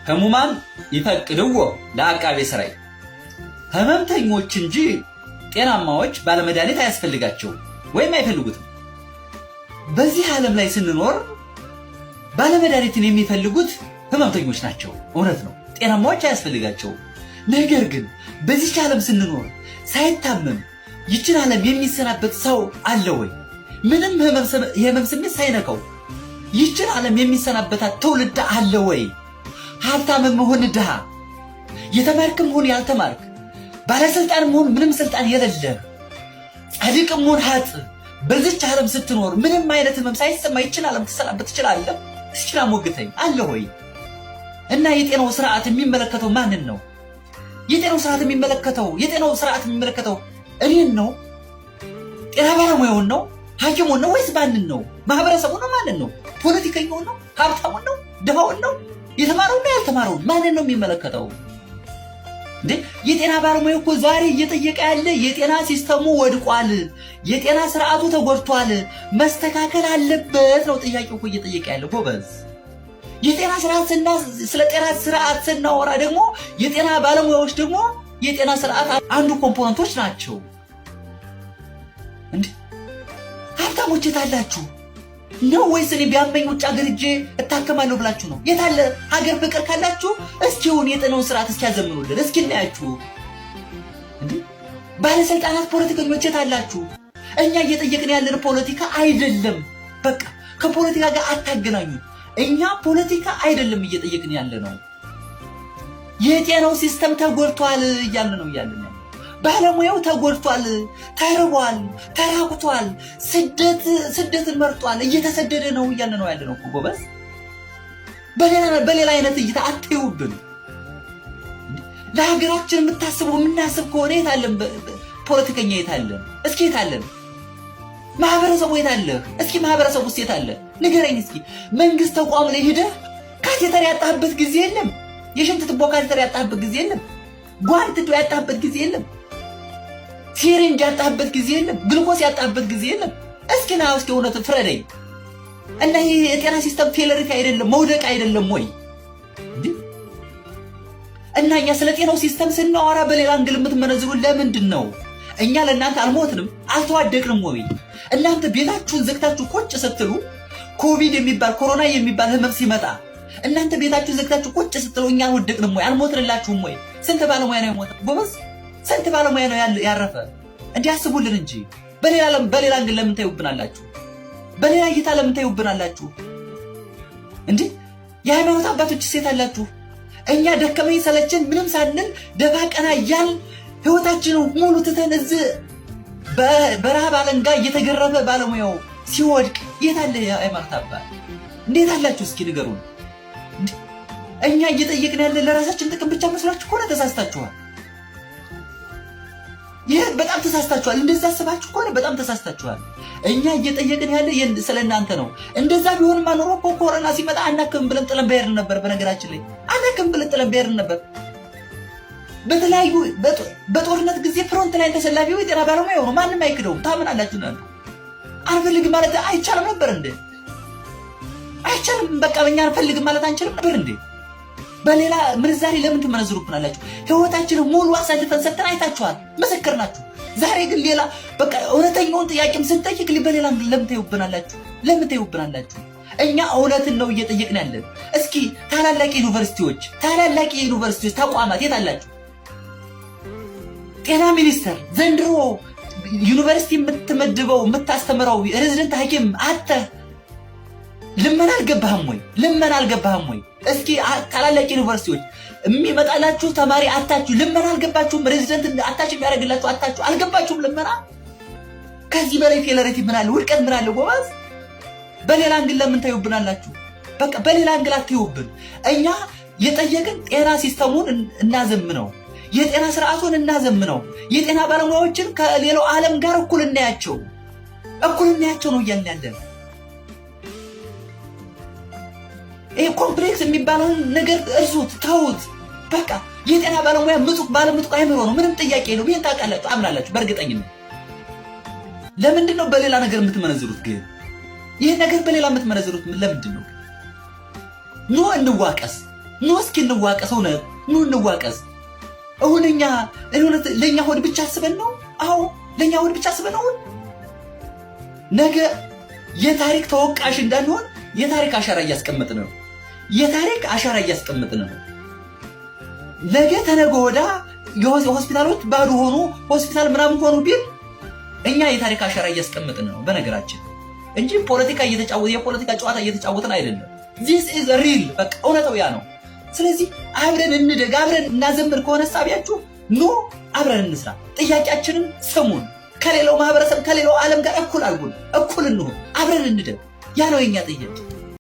ህሙማን ይፈቅድዎ ለአቃቤ ሥራይ ህመምተኞች እንጂ ጤናማዎች ባለመድኃኒት አያስፈልጋቸው ወይም አይፈልጉትም። በዚህ ዓለም ላይ ስንኖር ባለመድኃኒትን የሚፈልጉት ህመምተኞች ናቸው። እውነት ነው፣ ጤናማዎች አያስፈልጋቸው። ነገር ግን በዚህ ዓለም ስንኖር ሳይታመም ይችን ዓለም የሚሰናበት ሰው አለ ወይ? ምንም የህመም ስሜት ሳይነካው ይችን ዓለም የሚሰናበታት ትውልድ አለ ወይ? ሀብታምም ሆን ድሃ፣ የተማርክም ሆን ያልተማርክ፣ ባለስልጣንም ሆን ምንም ስልጣን የሌለ፣ ጻድቅም ሆን ሀጥ፣ በዚች ዓለም ስትኖር ምንም አይነት ህመም ሳይሰማ ይችን ዓለም ትሰናበት ትችላለህ? እስኪ ሞግተኝ አለ ወይ? እና የጤናው ስርዓት የሚመለከተው ማንን ነው? የጤናው ስርዓት የሚመለከተው እኔን ነው? ጤና ባለሙያውን ነው? ሐኪሙን ነው ወይስ ማንን ነው? ማህበረሰቡን ነው? ማንን ነው? ፖለቲከኛውን ነው? ሀብታሙን ነው? ድሃውን ነው? የተማረውን ነው? ያልተማረውን? ማንን ነው የሚመለከተው? እንዴ የጤና ባለሙያው እኮ ዛሬ እየጠየቀ ያለ የጤና ሲስተሙ ወድቋል፣ የጤና ስርዓቱ ተጎድቷል፣ መስተካከል አለበት ነው ጥያቄው እኮ እየጠየቀ ያለ ጎበዝ። የጤና ስርዓት ስለ ጤና ስርዓት ስናወራ ደግሞ የጤና ባለሙያዎች ደግሞ የጤና ስርዓት አንዱ ኮምፖነንቶች ናቸው። እንዴ ሀብታሞች የታላችሁ ነው ወይስ እኔ ቢያመኝ ውጭ ሀገር ሄጄ እታከማለሁ ብላችሁ ነው? የታለ ሀገር ፍቅር ካላችሁ እስኪውን የጤናውን ስርዓት እስኪያዘምኑልን እስኪ እናያችሁ። እንዴ ባለስልጣናት ፖለቲከኞች የታላችሁ? እኛ እየጠየቅን ያለን ፖለቲካ አይደለም። በቃ ከፖለቲካ ጋር አታገናኙ። እኛ ፖለቲካ አይደለም እየጠየቅን ያለ ነው። የጤናው ሲስተም ተጎድቷል እያልን ነው ያለ ነው። ባለሙያው ተጎድቷል፣ ተርቧል፣ ተራቁቷል፣ ስደትን መርጧል፣ እየተሰደደ ነው እያለ ነው ያለ ነው ጎበዝ። በሌላ አይነት እይታ አትዩብን። ለሀገራችን የምናስብ ከሆነ የታለን ፖለቲከኛ? የታለን? እስኪ የታለን? ማህበረሰቡ የታለ? እስኪ ማህበረሰቡ ውስጥ የታለ? ንገረኝ እስኪ። መንግስት ተቋም ላይ ሄደህ ካቴተር ያጣህበት ጊዜ የለም? የሽንት ትቦ ካቴተር ያጣህበት ጊዜ የለም? ጓንት ያጣህበት ጊዜ የለም? ሲሪንጅ ያጣህበት ጊዜ የለም? ግሉኮስ ያጣህበት ጊዜ የለም? እስኪ ና እስኪ እውነት ፍረደኝ። እና ይሄ የጤና ሲስተም ፌለሪቲ አይደለም መውደቅ አይደለም ወይ? እና እኛ ስለ ጤናው ሲስተም ስናወራ በሌላ አንግል የምትመነዝሩ ለምንድን ነው? እኛ ለእናንተ አልሞትንም አልተዋደቅንም ወይ? እናንተ ቤታችሁን ዘግታችሁ ቁጭ ስትሉ ኮቪድ የሚባል ኮሮና የሚባል ህመም ሲመጣ እናንተ ቤታችሁን ዘግታችሁ ቁጭ ስትሉ እኛ አልወደቅንም ወይ? አልሞትንላችሁም ወይ? ስንት ባለሙያ ነው የሞተ ጎበዝ? ስንት ባለሙያ ነው ያረፈ? እንዲያስቡልን እንጂ በሌላ አንግል ለምን ታዩብናላችሁ? በሌላ እይታ ለምን ታዩብናላችሁ? እንዴ የሃይማኖት አባቶች ሴት አላችሁ። እኛ ደከመኝ ሰለችን ምንም ሳንል ደፋ ቀና እያል ህይወታችንን ሙሉ ትተን እዚህ በረሃብ አለንጋ እየተገረፈ ባለሙያው ሲወድቅ የታለ የሃይማኖት አባት? እንዴት አላችሁ? እስኪ ንገሩን። እኛ እየጠየቅን ያለ ለራሳችን ጥቅም ብቻ መስሏችሁ ከሆነ ተሳስታችኋል። ይሄ በጣም ተሳስታችኋል። እንደዛ አስባችሁ ከሆነ በጣም ተሳስታችኋል። እኛ እየጠየቅን ያለ ስለእናንተ ነው። እንደዛ ቢሆንማ ኖሮ እኮ ኮሮና ሲመጣ አናክም ብለን ጥለን በሄድን ነበር። በነገራችን ላይ አናክም ብለን ጥለን በሄድን ነበር። በተለያዩ በጦርነት ጊዜ ፍሮንት ላይ ተሰላፊው የጤና ባለሙያ ነው። ማንም አይክደውም። ታምናላችሁ ነው። አንፈልግም ማለት አይቻልም ነበር እንዴ? አይቻልም። በቃ እኛ አንፈልግም ማለት አንችልም ነበር እንዴ? በሌላ ምንዛሬ ለምን ትመነዝሩብናላችሁ? ህይወታችንን ሙሉ አሳልፈን ሰጥተን አይታችኋል። ምስክር ናችሁ። ዛሬ ግን ሌላ በቃ እውነተኛውን ጥያቄም ስንጠይቅ በሌላ ለምን ታዩብናላችሁ? እኛ እውነትን ነው እየጠየቅን ያለን። እስኪ ታላላቅ ዩኒቨርሲቲዎች ተቋማት የት አላችሁ? ጤና ሚኒስቴር ዘንድሮ ዩኒቨርሲቲ የምትመድበው የምታስተምረው ሬዚደንት ሐኪም አጥተህ ልመና አልገባህም ወይ? እስኪ ታላላቅ ዩኒቨርሲቲዎች የሚመጣላችሁ ተማሪ አታችሁ ልመና አልገባችሁም? ሬዚደንት አታችሁ የሚያደርግላችሁ አታችሁ አልገባችሁም ልመና? ከዚህ በላይ ፌለሪቲ ምን አለ? ውድቀት ምን አለ ጎበዝ? በሌላ አንግል ለምን ታዩብናላችሁ? በቃ በሌላ አንግል አትዩብን። እኛ የጠየቅን ጤና ሲስተሙን እናዘምነው፣ የጤና ስርዓቱን እናዘምነው፣ የጤና ባለሙያዎችን ከሌላው ዓለም ጋር እኩል እናያቸው ነው እያልን ያለን። ይሄ ኮምፕሌክስ የሚባለውን ነገር እርሱት፣ ተውት። በቃ የጤና ባለሙያ ባለምጡቅ አይምሮ ነው። ምንም ጥያቄ ነው። ይሄን ታውቃላችሁ፣ አምናላችሁ በእርግጠኝነት። ለምንድን ነው በሌላ ነገር የምትመነዝሩት ግን? ይሄን ነገር በሌላ የምትመነዝሩት ለምንድን ነው? ኑ እንዋቀስ። ኑ እስኪ እንዋቀስ። እውነት ኑ እንዋቀስ። እውነኛ ለኛ ሆድ ብቻ አስበን ነው? አዎ ለኛ ሆድ ብቻ አስበን ነው። ነገ የታሪክ ተወቃሽ እንዳንሆን የታሪክ አሻራ እያስቀመጥን ነው። የታሪክ አሻራ እያስቀመጥን ነው። ነገ ተነገ ወዳ የሆስፒታሎች ባዶ ሆኖ ሆስፒታል ምናምን ሆኖ ቢል እኛ የታሪክ አሻራ እያስቀመጥን ነው በነገራችን እንጂ የፖለቲካ ጨዋታ እየተጫወትን አይደለም። this is real በቃ እውነታው ያ ነው። ስለዚህ አብረን እንደግ፣ አብረን እናዘምር ከሆነ ሳቢያችሁ ኖ አብረን እንስራ። ጥያቄያችንን ስሙን። ከሌላው ማህበረሰብ ከሌላው ዓለም ጋር እኩል አድርጉን፣ እኩል እንሁን፣ አብረን እንደግ። ያ ነው የኛ ጥያቄ።